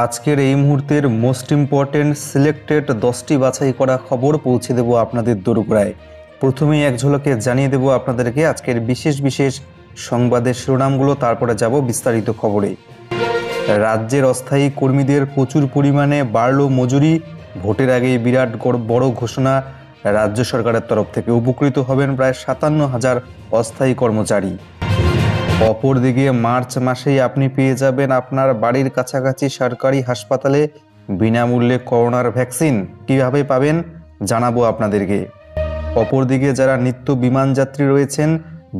আজকের এই মুহূর্তের মোস্ট ইম্পর্টেন্ট সিলেক্টেড 10টি বাছাই করা খবর পৌঁছে দেব আপনাদের দোরগোড়ায়। প্রথমেই এক ঝলকে জানিয়ে দেব আপনাদেরকে আজকের বিশেষ বিশেষ সংবাদের শিরোনামগুলো, তারপরে যাব বিস্তারিত খবরে। রাজ্যের অস্থায়ী কর্মীদের প্রচুর পরিমাণে বাড়ল মজুরি, ভোটের আগেই বিরাট বড় ঘোষণা রাজ্য সরকারের তরফ থেকে। উপকৃত হবেন প্রায় 57,000 অস্থায়ী কর্মচারী। অপরদিকে মার্চ মাসেই আপনি পেয়ে যাবেন আপনার বাড়ির কাছাকাছি সরকারি হাসপাতালে বিনামূল্যে করোনার ভ্যাকসিন। কিভাবে পাবেন জানাবো আপনাদেরকে। অপরদিকে যারা নিত্য বিমান যাত্রী রয়েছেন,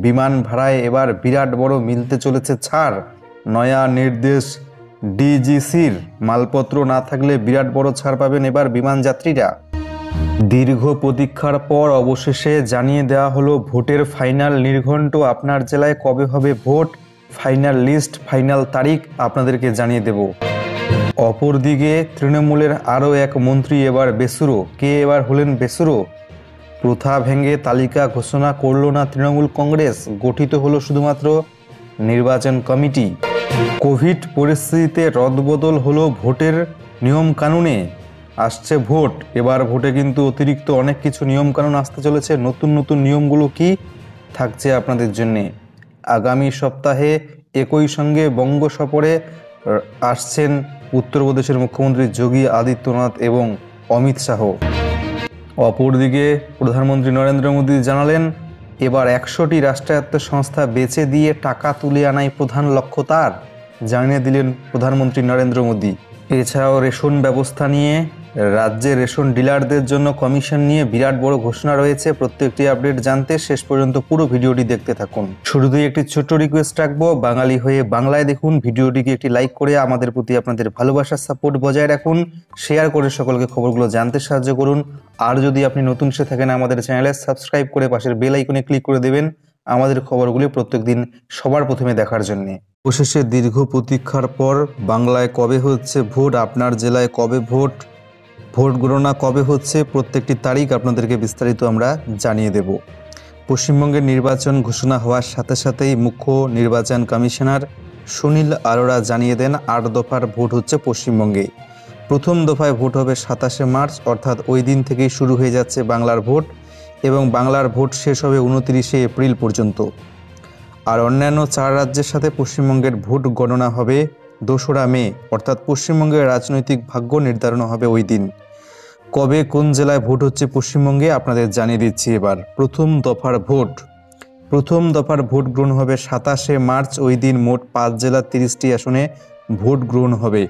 বিমান ভাড়ায় এবার বিরাট বড় মিলতে চলেছে ছাড়। নয়া নির্দেশ ডিজিসির, মালপত্র না থাকলে বিরাট বড় ছাড় পাবেন এবার বিমান যাত্রীরা। দীর্ঘ প্রতীক্ষার পর অবশেষে জানিয়ে দেওয়া হলো ভোটের ফাইনাল নির্ঘণ্ট। আপনার জেলায় কবে হবে ভোট, ফাইনাল লিস্ট, ফাইনাল তারিখ আপনাদেরকে জানিয়ে দেব। অপরদিকে তৃণমূলের আরও এক মন্ত্রী এবার বেসুরো। কে এবার হলেন বেসুরো? প্রথা ভেঙে তালিকা ঘোষণা করল না তৃণমূল কংগ্রেস, গঠিত হলো শুধুমাত্র নির্বাচন কমিটি। কোভিড পরিস্থিতিতে রদবদল হলো ভোটের নিয়ম কানুনে। আসছে ভোট, এবার ভোটে কিন্তু অতিরিক্ত অনেক কিছু নিয়মকানুন আসতে চলেছে। নতুন নতুন নিয়মগুলো কি থাকছে আপনাদের জন্যে। আগামী সপ্তাহে একই সঙ্গে বঙ্গ সফরে আসছেন উত্তরপ্রদেশের মুখ্যমন্ত্রী যোগী আদিত্যনাথ এবং অমিত শাহ। অপরদিকে প্রধানমন্ত্রী নরেন্দ্র মোদী জানালেন এবার 100টি রাষ্ট্রায়ত্ত সংস্থা বেচে দিয়ে টাকা তুলে আনাই প্রধান লক্ষ্য তার, জানিয়ে দিলেন প্রধানমন্ত্রী নরেন্দ্র মোদী। এছাড়াও রেশন ব্যবস্থা নিয়ে রাজ্যের রেশন ডিলারদের জন্য কমিশন নিয়ে বিরাট বড় ঘোষণা রয়েছে। প্রত্যেকটি আপডেট জানতে শেষ পর্যন্ত পুরো ভিডিওটি দেখতে থাকুন। শুরুতেই একটি ছোট্ট রিকোয়েস্ট রাখবো, বাঙালি হয়ে বাংলায় দেখুন। ভিডিওটিকে একটি লাইক করে আমাদের প্রতি আপনাদের ভালোবাসার সাপোর্ট বজায় রাখুন। শেয়ার করে সকলকে খবরগুলো জানতে সাহায্য করুন। আর যদি আপনি নতুন এসে থাকেন আমাদের চ্যানেলে সাবস্ক্রাইব করে পাশের বেল আইকনে ক্লিক করে দেবেন আমাদের খবরগুলি প্রত্যেকদিন সবার প্রথমে দেখার জন্যে। অবশেষে দীর্ঘ প্রতীক্ষার পর বাংলায় কবে হচ্ছে ভোট, আপনার জেলায় কবে ভোট, ভোট গণনা কবে হচ্ছে, প্রত্যেকটি তারিখ আপনাদেরকে বিস্তারিত আমরা জানিয়ে দেব। পশ্চিমবঙ্গের নির্বাচন ঘোষণা হওয়ার সাথে সাথেই মুখ্য নির্বাচন কমিশনার সুনীল আরোরা জানিয়ে দেন 8 দফার ভোট হচ্ছে পশ্চিমবঙ্গে। প্রথম দফায় ভোট হবে 27শে মার্চ, অর্থাৎ ওই দিন থেকেই শুরু হয়ে যাচ্ছে বাংলার ভোট এবং বাংলার ভোট শেষ হবে 29শে এপ্রিল পর্যন্ত। আর অন্যান্য 4 রাজ্যের সাথে পশ্চিমবঙ্গের ভোট গণনা হবে 2রা মে, অর্থাৎ পশ্চিমবঙ্গের রাজনৈতিক ভাগ্য নির্ধারণ হবে ওই দিন। কবে কোন জেলায় ভোট হচ্ছে পশ্চিমবঙ্গে আপনাদের জানিয়ে দিচ্ছি এবার। প্রথম দফার ভোট গ্রহণ হবে 27শে মার্চ। ওই দিন মোট 5 জেলার 30টি আসনে ভোট গ্রহণ হবে।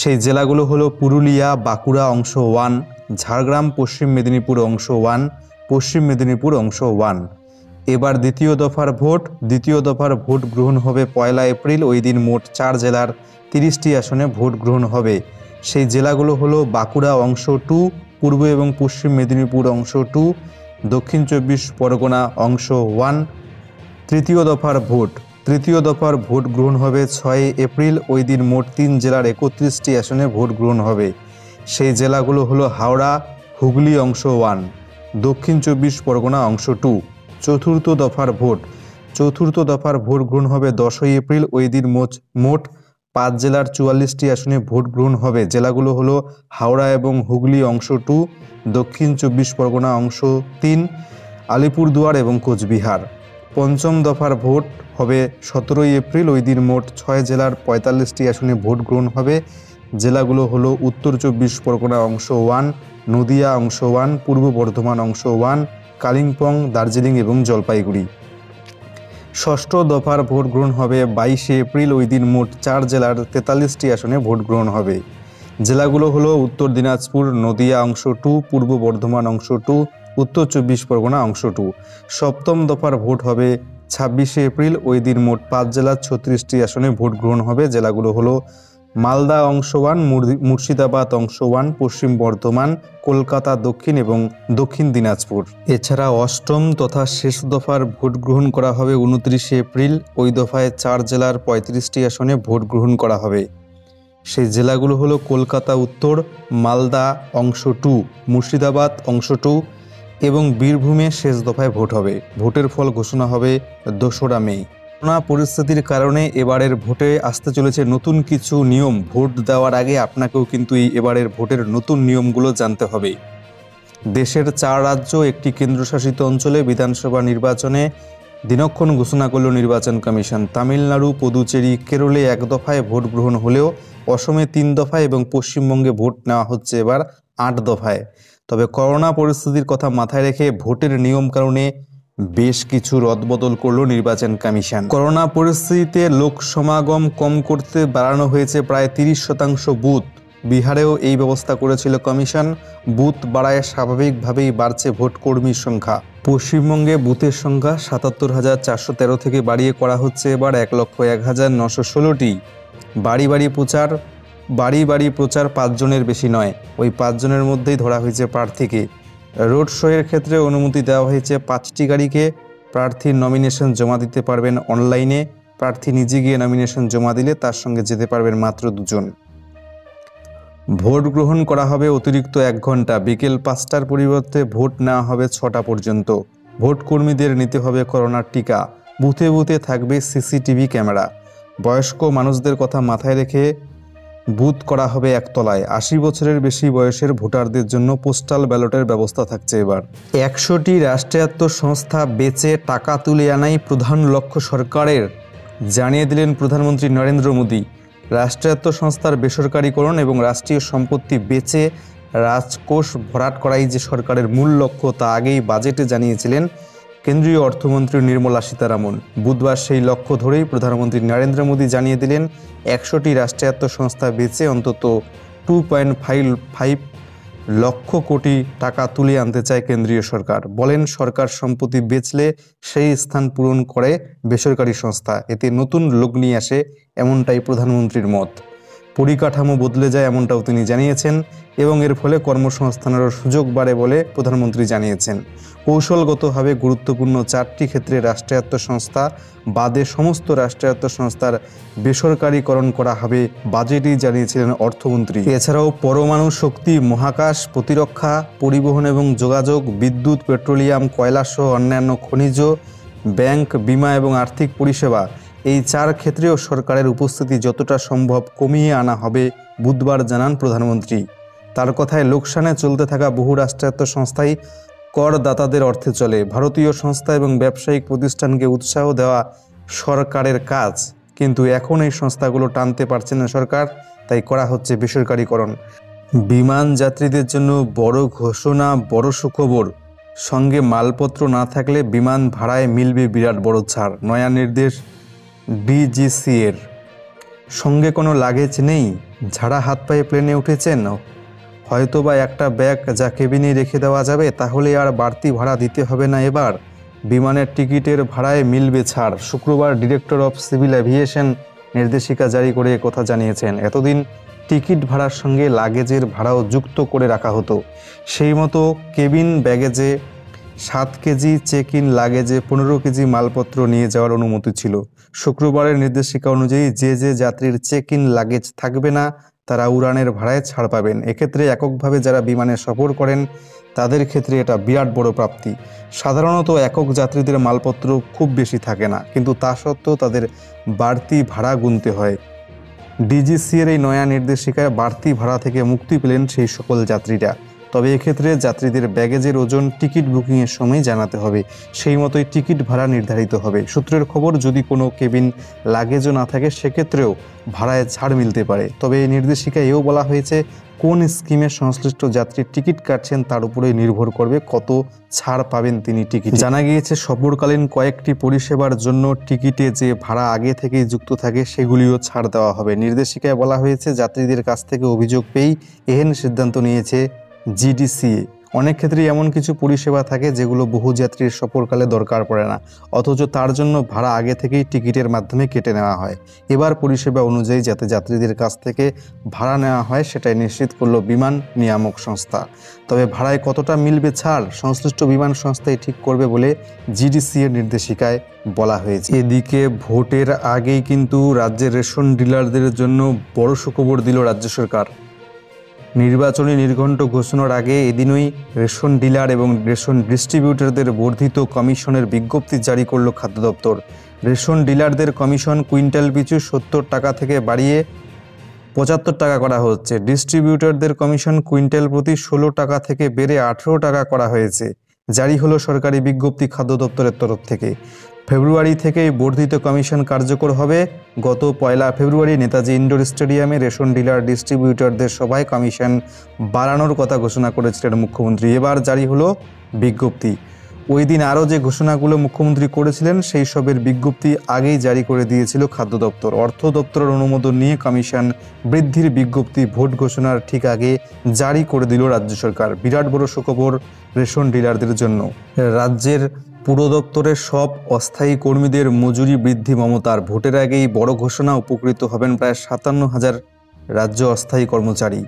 সেই জেলাগুলো হলো পুরুলিয়া, বাঁকুড়া অংশ 1, ঝাড়গ্রাম, পশ্চিম মেদিনীপুর অংশ 1, পশ্চিম মেদিনীপুর অংশ 1। এবার দ্বিতীয় দফার ভোট গ্রহণ হবে 1 এপ্রিল। ওই দিন মোট 4 জেলার 30টি আসনে ভোট গ্রহণ হবে। সেই জেলাগুলো হলো বাঁকুড়া অংশ 2, পূর্ব এবং পশ্চিম মেদিনীপুর অংশ 2, দক্ষিণ 24 পরগনা অংশ 1। তৃতীয় দফার ভোট গ্রহণ হবে 6 এপ্রিল। ওই দিন মোট 3 জেলার 31টি আসনে ভোট গ্রহণ হবে। সেই জেলাগুলো হলো হাওড়া, হুগলি অংশ 1, দক্ষিণ 24 পরগনা অংশ 2। চতুর্থ দফার ভোট গ্রহণ হবে 10 এপ্রিল। ওই দিন মোট 5 জেলার 44টি আসনে ভোট গ্রহণ হবে। জেলাগুলো হলো হাওড়া এবং হুগলি অংশ 2, দক্ষিণ 24 পরগনা অংশ 3, আলিপুরদুয়ার এবং কোচবিহার। পঞ্চম দফার ভোট হবে 17 এপ্রিল। ওই দিন মোট 6 জেলার 45টি আসনে ভোট গ্রহণ হবে। জেলাগুলো হলো উত্তর 24 পরগনা অংশ 1, নদিয়া অংশ 1, পূর্ব বর্ধমান অংশ 1, কালিম্পং, দার্জিলিং এবং জলপাইগুড়ি। ষষ্ঠ দফার ভোট গ্রহণ হবে 22 এপ্রিল। ওই দিন মোট 4 জেলার 43টি আসনে ভোট গ্রহণ হবে। জেলাগুলো হলো উত্তর দিনাজপুর, নদিয়া অংশ 2, পূর্ব বর্ধমান অংশ 2, উত্তর 24 পরগনা অংশ 2। সপ্তম দফার ভোট হবে 26 এপ্রিল। ওই দিন মোট 5 জেলার 36টি আসনে ভোট গ্রহণ হবে। জেলাগুলো হলো মালদা অংশ 1, মুর্শিদাবাদ অংশ 1, পশ্চিম বর্ধমান, কলকাতা দক্ষিণ এবং দক্ষিণ দিনাজপুর। এছাড়া অষ্টম তথা শেষ দফার ভোট গ্রহণ করা হবে 29 এপ্রিল। ওই দফায় 4 জেলার 35টি আসনে ভোট গ্রহণ করা হবে। সেই জেলাগুলো হলো কলকাতা উত্তর, মালদা অংশ 2, মুর্শিদাবাদ অংশ 2 এবং বীরভূমে শেষ দফায় ভোট হবে। ভোটের ফল ঘোষণা হবে 2রা মে। করোনা পরিস্থিতির কারণে এবারের ভোটে আসতে চলেছে নতুন কিছু নিয়ম। ভোট দেওয়ার আগে আপনাকেও কিন্তু এই এবারের ভোটের নতুন নিয়মগুলো জানতে হবে। দেশের 4 রাজ্য, একটি কেন্দ্রশাসিত অঞ্চলে বিধানসভা নির্বাচনে দিনক্ষণ ঘোষণা করল নির্বাচন কমিশন। তামিলনাড়ু, পুদুচেরি, কেরলে 1 দফায় ভোট গ্রহণ হলেও অসমে 3 দফায় এবং পশ্চিমবঙ্গে ভোট নেওয়া হচ্ছে এবার 8 দফায়। তবে করোনা পরিস্থিতির কথা মাথায় রেখে ভোটের নিয়ম কারণে বেশ কিছু রদবদল করল নির্বাচন কমিশন। করোনা পরিস্থিতিতে লোক সমাগম কম করতে বাড়ানো হয়েছে প্রায় 30% বুথ। বিহারেও এই ব্যবস্থা করেছিল কমিশন। বুথ বাড়ায় স্বাভাবিকভাবেই বাড়ছে ভোট কর্মীর সংখ্যা। পশ্চিমবঙ্গে বুথের সংখ্যা 77,413 থেকে বাড়িয়ে করা হচ্ছে এবার 1,01,916টি। বাড়ি বাড়ি প্রচার 5 জনের বেশি নয়, ওই 5 জনের মধ্যেই ধরা হয়েছে প্রার্থীকে। রোড শোয়ের ক্ষেত্রে অনুমতি দেওয়া হয়েছে 5টি গাড়িকে। প্রার্থীর নমিনেশন জমা দিতে পারবেন অনলাইনে। প্রার্থী নিজে গিয়ে নমিনেশন জমা দিলে তার সঙ্গে যেতে পারবেন মাত্র 2 জন। ভোট গ্রহণ করা হবে অতিরিক্ত 1 ঘন্টা। বিকেল 5টার পরিবর্তে ভোট নেওয়া হবে 6টা পর্যন্ত। ভোট কর্মীদের নিতে হবে করোনার টিকা। বুথে বুথে থাকবে সিসিটিভি ক্যামেরা। বয়স্ক মানুষদের কথা মাথায় রেখে বুথ করা হবে 1 তলায়। 80 বছরের বেশি বয়সের ভোটারদের জন্য পোস্টাল ব্যালটের ব্যবস্থা থাকছে এবার। 100টি রাষ্ট্রায়ত্ত সংস্থা বেচে টাকা তুলে আনাই প্রধান লক্ষ্য সরকারের, জানিয়ে দিলেন প্রধানমন্ত্রী নরেন্দ্র মোদী। রাষ্ট্রায়ত্ত সংস্থার বেসরকারীকরণ এবং রাষ্ট্রীয় সম্পত্তি বেচে রাজকোষ ভরাট করাই যে সরকারের মূল লক্ষ্য, তা আগেই বাজেটে জানিয়েছিলেন কেন্দ্রীয় অর্থমন্ত্রী নির্মলা সীতারামন। বুধবার সেই লক্ষ্য ধরেই প্রধানমন্ত্রী নরেন্দ্র মোদী জানিয়ে দিলেন 100টি রাষ্ট্রায়ত্ত সংস্থা বেচে অন্তত 2.55 লক্ষ কোটি টাকা তুলে আনতে চায় কেন্দ্রীয় সরকার। বলেন, সরকার সম্পত্তি বেচলে সেই স্থান পূরণ করে বেসরকারি সংস্থা, এতে নতুন লোক নিয়ে আসে, এমনটাই প্রধানমন্ত্রীর মত। পরিকাঠামো বদলে যায়, এমনটাও তিনি জানিয়েছেন, এবং এর ফলে কর্মসংস্থানেরও সুযোগ বাড়ে বলে প্রধানমন্ত্রী জানিয়েছেন। কৌশলগতভাবে গুরুত্বপূর্ণ 4টি ক্ষেত্রে রাষ্ট্রায়ত্ত সংস্থা বাদে সমস্ত রাষ্ট্রায়ত্ত সংস্থার বেসরকারীকরণ করা হবে, বাজেটেই জানিয়েছিলেন অর্থমন্ত্রী। এছাড়াও পরমাণু শক্তি, মহাকাশ, প্রতিরক্ষা, পরিবহন এবং যোগাযোগ, বিদ্যুৎ, পেট্রোলিয়াম, কয়লাসহ অন্যান্য খনিজ, ব্যাংক, বীমা এবং আর্থিক পরিষেবা, এই 4 ক্ষেত্রেও সরকারের উপস্থিতি যতটা সম্ভব কমিয়ে আনা হবে, বুধবার জানান প্রধানমন্ত্রী। তার কথায়, লোকসানে চলতে থাকা বহু রাষ্ট্রায়ত্ত সংস্থাই করদাতাদের অর্থে চলে। ভারতীয় সংস্থা এবং ব্যবসায়িক প্রতিষ্ঠানকে উৎসাহ দেওয়া সরকারের কাজ, কিন্তু এখন এই সংস্থাগুলো টানতে পারছে না সরকার, তাই করা হচ্ছে বেসরকারীকরণ। বিমান যাত্রীদের জন্য বড় ঘোষণা, বড় সুখবর। সঙ্গে মালপত্র না থাকলে বিমান ভাড়ায় মিলবে বিরাট বড় ছাড়। নয়া নির্দেশ ডিজিসি এর। সঙ্গে কোনো লাগেজ নেই, ঝাড়া হাত পায়ে প্লেনে উঠেছেন, হয়তোবা একটা ব্যাগ যা কেবিনে রেখে দেওয়া যাবে, তাহলে আর বাড়তি ভাড়া দিতে হবে না। এবার বিমানের টিকিটের ভাড়ায় মিলবে ছাড়। শুক্রবার ডিরেক্টর অফ সিভিল এভিয়েশন নির্দেশিকা জারি করে কথা জানিয়েছেন। এতদিন টিকিট ভাড়ার সঙ্গে লাগেজের ভাড়াও যুক্ত করে রাখা হতো। সেই মতো কেবিন ব্যাগেজে 7 কেজি, চেক ইন লাগেজে 15 কেজি মালপত্র নিয়ে যাওয়ার অনুমতি ছিল। শুক্রবারের নির্দেশিকা অনুযায়ী যে যাত্রীর চেক ইন লাগেজ থাকবে না, তারা উড়ানের ভাড়ায় ছাড় পাবেন। এক্ষেত্রে এককভাবে যারা বিমানে সফর করেন তাদের ক্ষেত্রে এটা বিরাট বড় প্রাপ্তি। সাধারণত একক যাত্রীদের মালপত্র খুব বেশি থাকে না, কিন্তু তা সত্ত্বেও তাদের বাড়তি ভাড়া গুনতে হয়। ডিজিসিএর এই নয়া নির্দেশিকায় বাড়তি ভাড়া থেকে মুক্তি পেলেন সেই সকল যাত্রীরা। তবে এক্ষেত্রে যাত্রীদের ব্যাগেজের ওজন টিকিট বুকিংয়ের সময় জানাতে হবে, সেই মতোই টিকিট ভাড়া নির্ধারিত হবে। সূত্রের খবর, যদি কোনো কেবিন লাগেজও না থাকে সেক্ষেত্রেও ভাড়ায় ছাড় মিলতে পারে। তবে এই নির্দেশিকায় এও বলা হয়েছে, কোন স্কিমের সংশ্লিষ্ট যাত্রীর টিকিট কাটছেন তার উপরেই নির্ভর করবে কত ছাড় পাবেন তিনি টিকিট। জানা গিয়েছে, সফরকালীন কয়েকটি পরিষেবার জন্য টিকিটে যে ভাড়া আগে থেকেই যুক্ত থাকে সেগুলিও ছাড় দেওয়া হবে। নির্দেশিকায় বলা হয়েছে, যাত্রীদের কাছ থেকে অভিযোগ পেয়েই এহেন সিদ্ধান্ত নিয়েছে জিডিসিএ। অনেক ক্ষেত্রেই এমন কিছু পরিষেবা থাকে যেগুলো বহু যাত্রীর সফরকালে দরকার পড়ে না, অথচ তার জন্য ভাড়া আগে থেকেই টিকিটের মাধ্যমে কেটে নেওয়া হয়। এবার পরিষেবা অনুযায়ী যাতে যাত্রীদের কাছ থেকে ভাড়া নেওয়া হয় সেটাই নিশ্চিত করল বিমান নিয়ামক সংস্থা। তবে ভাড়ায় কতটা মিলবে ছাড় সংশ্লিষ্ট বিমান সংস্থাই ঠিক করবে বলে জিডিসিএর নির্দেশিকায় বলা হয়েছে। এদিকে ভোটের আগেই কিন্তু রাজ্যের রেশন ডিলারদের জন্য বড় সুখবর দিল রাজ্য সরকার। নির্বাচনী নির্ঘণ্ট ঘোষণার আগে এদিনই রেশন ডিলার এবং রেশন ডিস্ট্রিবিউটরদের বর্ধিত কমিশনের বিজ্ঞপ্তি জারি করল খাদ্য দপ্তর। রেশন ডিলারদের কমিশন কুইন্টাল পিছু 70 টাকা থেকে বাড়িয়ে 75 টাকা করা হচ্ছে। ডিস্ট্রিবিউটরদের কমিশন কুইন্টাল প্রতি 16 টাকা থেকে বেড়ে 18 টাকা করা হয়েছে। জারি হলো সরকারি বিজ্ঞপ্তি খাদ্য দপ্তরের তরফ থেকে। ফেব্রুয়ারি থেকেই বর্ধিত কমিশন কার্যকর হবে। গত 1 ফেব্রুয়ারি নেতাজি ইন্ডোর স্টেডিয়ামে রেশন ডিলার ডিস্ট্রিবিউটরদের সভায় কমিশন বাড়ানোর কথা ঘোষণা করেছিলেন মুখ্যমন্ত্রী। এবার জারি হলো বিজ্ঞপ্তি। ওই দিন আরও যে ঘোষণাগুলো মুখ্যমন্ত্রী করেছিলেন সেই সবের বিজ্ঞপ্তি আগেই জারি করে দিয়েছিল খাদ্য দপ্তর। অর্থ দপ্তরের অনুমোদন নিয়ে কমিশন বৃদ্ধির বিজ্ঞপ্তি ভোট ঘোষণার ঠিক আগে জারি করে দিল রাজ্য সরকার। বিরাট বড় সুখবর রেশন ডিলারদের জন্য। রাজ্যের পুর দপ্তরের সব অস্থায়ী কর্মীদের মজুরি বৃদ্ধি মমতার। ভোটের আগেই বড় ঘোষণা, উপকৃত হবেন প্রায় 57,000 রাজ্য অস্থায়ী কর্মচারী।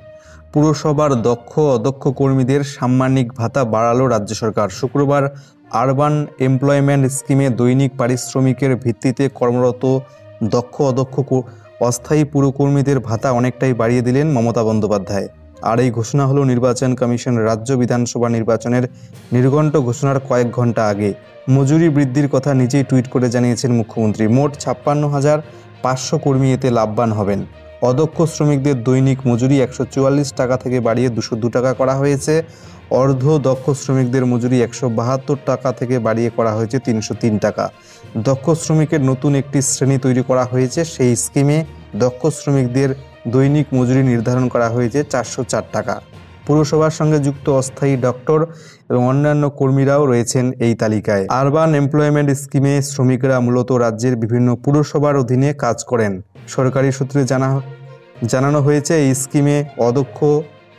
পুরসভার দক্ষ অদক্ষ কর্মীদের সাম্মানিক ভাতা বাড়ালো রাজ্য সরকার। শুক্রবার আরবান এমপ্লয়মেন্ট স্কিমে দৈনিক পারিশ্রমিকের ভিত্তিতে কর্মরত দক্ষ অদক্ষ অস্থায়ী পুরকর্মীদের ভাতা অনেকটাই বাড়িয়ে দিলেন মমতা বন্দ্যোপাধ্যায়। আর এই ঘোষণা হলো নির্বাচন কমিশন রাজ্য বিধানসভা নির্বাচনের নির্ঘণ্ট ঘোষণার কয়েক ঘন্টা আগে। মজুরি বৃদ্ধির কথা নিজেই টুইট করে জানিয়েছেন মুখ্যমন্ত্রী। মোট 56,500 কর্মী এতে লাভবান হবেন। অদক্ষ শ্রমিকদের দৈনিক মজুরি 144 টাকা থেকে বাড়িয়ে 202 টাকা করা হয়েছে। অর্ধ দক্ষ শ্রমিকদের মজুরি 172 টাকা থেকে বাড়িয়ে করা হয়েছে 303 টাকা। দক্ষ শ্রমিকের নতুন একটি শ্রেণী তৈরি করা হয়েছে। সেই স্কিমে দক্ষ শ্রমিকদের দৈনিক মজুরি নির্ধারণ করা হয়েছে 404 টাকা। পুরসভার সঙ্গে যুক্ত অস্থায়ী ডক্টর এবং অন্যান্য কর্মীরাও রয়েছেন এই তালিকায়। আরবান এমপ্লয়মেন্ট স্কিমে শ্রমিকরা মূলত রাজ্যের বিভিন্ন পুরসভার অধীনে কাজ করেন। সরকারি সূত্রে জানানো হয়েছে এই স্কিমে অদক্ষ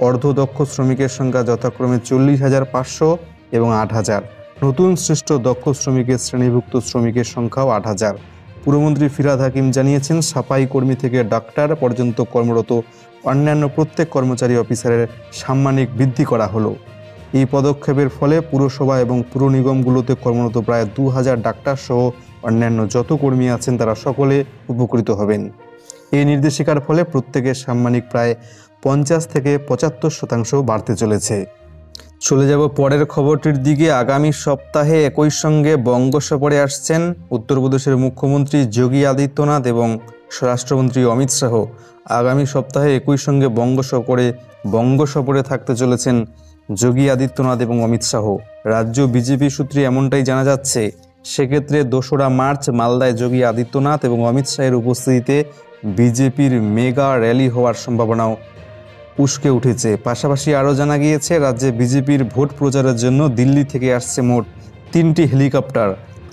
অর্ধদক্ষ শ্রমিকের সংখ্যা যথাক্রমে 40,500 এবং 8,000। নতুন সৃষ্ট দক্ষ শ্রমিকের শ্রেণীভুক্ত শ্রমিকের সংখ্যাও 8,000। পুরমন্ত্রী ফিরহাদ হাকিম জানিয়েছেন, সাফাই কর্মী থেকে ডাক্তার পর্যন্ত কর্মরত অন্যান্য প্রত্যেক কর্মচারী অফিসারের সাম্মানিক বৃদ্ধি করা হলো। এই পদক্ষেপের ফলে পুরসভা এবং পুর নিগমগুলোতে কর্মরত প্রায় 2,000 ডাক্তার সহ অন্যান্য যত কর্মী আছেন তারা সকলে উপকৃত হবেন। এই নির্দেশিকার ফলে প্রত্যেকের সাম্মানিক প্রায় 50 থেকে 75% বাড়তে চলেছে। চলে যাব পরের খবরটির দিকে। আগামী সপ্তাহে একই সঙ্গে বঙ্গ সফরে আসছেন উত্তরপ্রদেশের মুখ্যমন্ত্রী যোগী আদিত্যনাথ এবং স্বরাষ্ট্রমন্ত্রী অমিত শাহ। আগামী সপ্তাহে একই সঙ্গে বঙ্গ সফরে থাকতে চলেছেন যোগী আদিত্যনাথ এবং অমিত শাহ। রাজ্য বিজেপি সূত্রে এমনটাই জানা যাচ্ছে। সেক্ষেত্রে 2রা মার্চ মালদায় যোগী আদিত্যনাথ এবং অমিত শাহের উপস্থিতিতে বিজেপির মেগা র্যালি হওয়ার সম্ভাবনাও উস্কে উঠেছে। পাশাপাশি আরও জানা গিয়েছে, রাজ্যে বিজেপির ভোট প্রচারের জন্য দিল্লি থেকে আসছে মোট 3টি হেলিকপ্টার।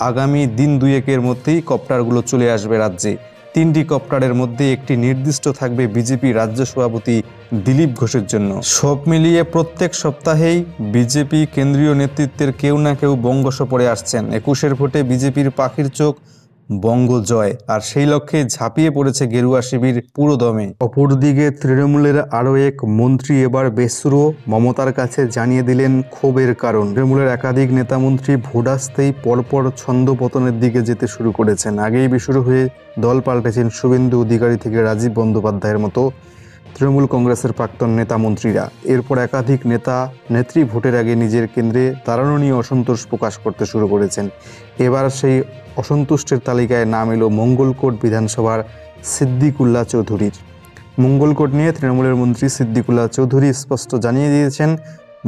আগামী দিন 2-1-এর মধ্যেই কপ্টারগুলো চলে আসবে রাজ্যে। 3টি কপ্টারের মধ্যে একটি নির্দিষ্ট থাকবে বিজেপি রাজ্য সভাপতি দিলীপ ঘোষের জন্য। সব মিলিয়ে প্রত্যেক সপ্তাহেই বিজেপি কেন্দ্রীয় নেতৃত্বের কেউ না কেউ বঙ্গ সফরে আসছেন। 21-এর ভোটে বিজেপির পাখির চোখ বঙ্গ জয়, আর সেই লক্ষ্যে ঝাঁপিয়ে পড়েছে গেরুয়া শিবির পুরোদমে। অপরদিকে তৃণমূলের আরও এক মন্ত্রী এবার বেসুরো, মমতার কাছে জানিয়ে দিলেন ক্ষোভের কারণ। তৃণমূলের একাধিক নেতা মন্ত্রী ভোট আসতেই পরপর ছন্দপতনের দিকে যেতে শুরু করেছেন। আগেই বেসুরো হয়ে দল পাল্টেছেন শুভেন্দু অধিকারী থেকে রাজীব বন্দ্যোপাধ্যায়ের মতো তৃণমূল কংগ্রেসের প্রাক্তন নেতা মন্ত্রীরা। এরপর একাধিক নেত্রী ভোটের আগে নিজের কেন্দ্রে দাঁড়ানো নিয়ে অসন্তোষ প্রকাশ করতে শুরু করেছেন। এবার সেই অসন্তুষ্টের তালিকায় নাম এলো মঙ্গলকোট বিধানসভার সিদ্দিকুল্লাহ চৌধুরীর। মঙ্গলকোট নিয়ে তৃণমূলের মন্ত্রী সিদ্দিকুল্লাহ চৌধুরী স্পষ্ট জানিয়ে দিয়েছেন,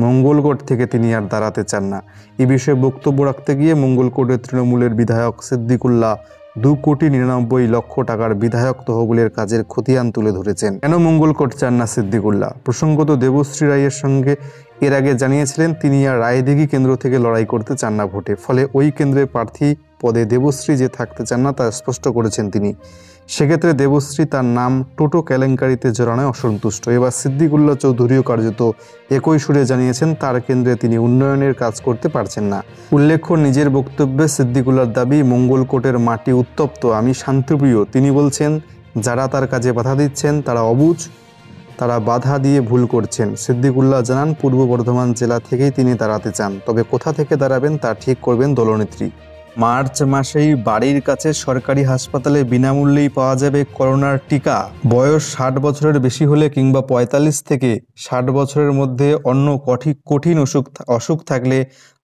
মঙ্গলকোট থেকে তিনি আর দাঁড়াতে চান না। এ বিষয়ে বক্তব্য রাখতে গিয়ে মঙ্গলকোটের তৃণমূলের বিধায়ক সিদ্দিকুল্লাহ 2,99,00,000 টাকার বিধায়ক তহবিলের কাজের খতিয়ান তুলে ধরেছেন। কেন মঙ্গলকোট চান না সিদ্দিকুল্লাহ? প্রসঙ্গত দেবশ্রী রায়ের সঙ্গে এর আগে জানিয়েছিলেন তিনি আর রায়দিঘি কেন্দ্র থেকে লড়াই করতে চান না ভোটে। ফলে ওই কেন্দ্রের প্রার্থী পদে দেবশ্রী যে থাকতে চান না তা স্পষ্ট করেছেন তিনি। সেক্ষেত্রে দেবশ্রী তার নাম টোটো কেলেঙ্কারিতে জড়ানোয় অসন্তুষ্ট। এবার সিদ্দিকুল্লাহ চৌধুরীও কার্যত একই সুরে জানিয়েছেন তার কেন্দ্রে তিনি উন্নয়নের কাজ করতে পারছেন না। উল্লেখ্য, নিজের বক্তব্যে সিদ্দিকুল্লাহর দাবি, মঙ্গলকোটের মাটি উত্তপ্ত, আমি শান্তিপ্রিয়। তিনি বলছেন, যারা তার কাজে বাধা দিচ্ছেন তারা অবুঝ, তারা বাধা দিয়ে ভুল করছেন। সিদ্দিকুল্লাহ জানান, পূর্ব বর্ধমান জেলা থেকেই তিনি দাঁড়াতে চান, তবে কোথা থেকে দাঁড়াবেন তা ঠিক করবেন দলনেত্রী। মার্চ মাসেই বাড়ির কাছে সরকারি হাসপাতালে বিনামূল্যেই পাওয়া যাবে করোনার টিকা। বয়স 60 বছরের বেশি হলে কিংবা 45 থেকে 60 বছরের মধ্যে অন্য কঠিন অসুখ থাকলে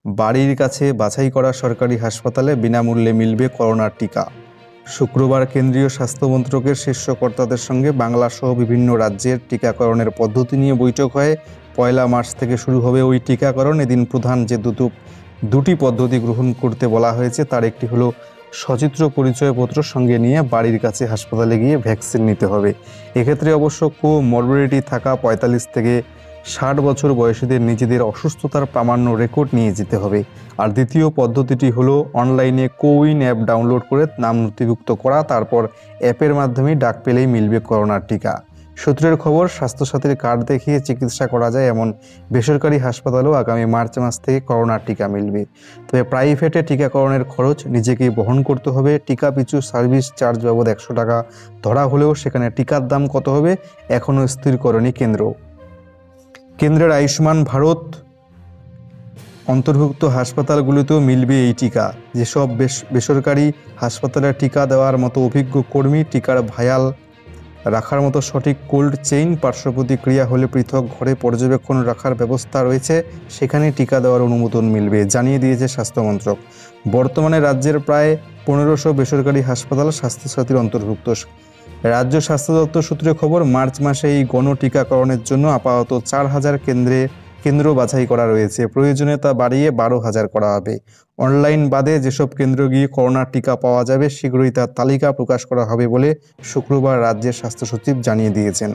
বাড়ির কাছে বাছাই করা সরকারি হাসপাতালে বিনামূল্যে মিলবে করোনার টিকা। শুক্রবার কেন্দ্রীয় স্বাস্থ্য মন্ত্রকের শীর্ষ কর্তাদের সঙ্গে বাংলা সহ বিভিন্ন রাজ্যের টিকাকরণের পদ্ধতি নিয়ে বৈঠক হয়। 1 মার্চ থেকে শুরু হবে ওই টিকাকরণ। এদিন প্রধান যে দুটি পদ্ধতি গ্রহণ করতে বলা হয়েছে তার একটি হলো সচিত্র পরিচয়পত্র সঙ্গে নিয়ে বাড়ির কাছে হাসপাতালে গিয়ে ভ্যাকসিন নিতে হবে। এক্ষেত্রে অবশ্য কোমরবিডিটি থাকা 45 থেকে 60 বছর বয়সীদের নিজেদের অসুস্থতার প্রামাণ্য রেকর্ড নিয়ে যেতে হবে। আর দ্বিতীয় পদ্ধতিটি হলো অনলাইনে কোউইন অ্যাপ ডাউনলোড করে নাম নথিভুক্ত করা, তারপর অ্যাপের মাধ্যমে ডাক পেলেই মিলবে করোনার টিকা। সূত্রের খবর, স্বাস্থ্যসাথীর কার্ড দেখিয়ে চিকিৎসা করা যায় এমন বেসরকারি হাসপাতালেও আগামী মার্চ মাস থেকে করোনার টিকা মিলবে। তবে প্রাইভেটে টিকাকরণের খরচ নিজেকেই বহন করতে হবে। টিকা পিছু সার্ভিস চার্জ বাবদ 100 টাকা ধরা হলেও সেখানে টিকার দাম কত হবে এখনও স্থির করেনি কেন্দ্র। কেন্দ্রের আয়ুষ্মান ভারত অন্তর্ভুক্ত হাসপাতালগুলিতেও মিলবে এই টিকা। যেসব বেসরকারি হাসপাতালে টিকা দেওয়ার মতো অভিজ্ঞ কর্মী, টিকার ভায়াল রাখার মতো সঠিক কোল্ড চেইন, পার্শ্ব প্রতিক্রিয়া হলে পৃথক ঘরে পর্যবেক্ষণ রাখার ব্যবস্থা রয়েছে, সেখানে টিকা দেওয়ার অনুমোদন মিলবে, জানিয়ে দিয়েছে স্বাস্থ্যমন্ত্রক। বর্তমানে রাজ্যের প্রায় 1500 বেসরকারি হাসপাতাল স্বাস্থ্যসাথীর অন্তর্ভুক্ত। রাজ্য স্বাস্থ্য দপ্তর সূত্রে খবর, মার্চ মাসে এই গণ টিকাকরণের জন্য আপাতত 4000 কেন্দ্র বাছাই করা রয়েছে। প্রয়োজনে তা বাড়িয়ে 12,000 করা হবে। অনলাইন বাদে যেসব কেন্দ্র গিয়ে করোনার টিকা পাওয়া যাবে শীঘ্রই তার তালিকা প্রকাশ করা হবে বলে শুক্রবার রাজ্যের স্বাস্থ্য সচিব জানিয়ে দিয়েছেন।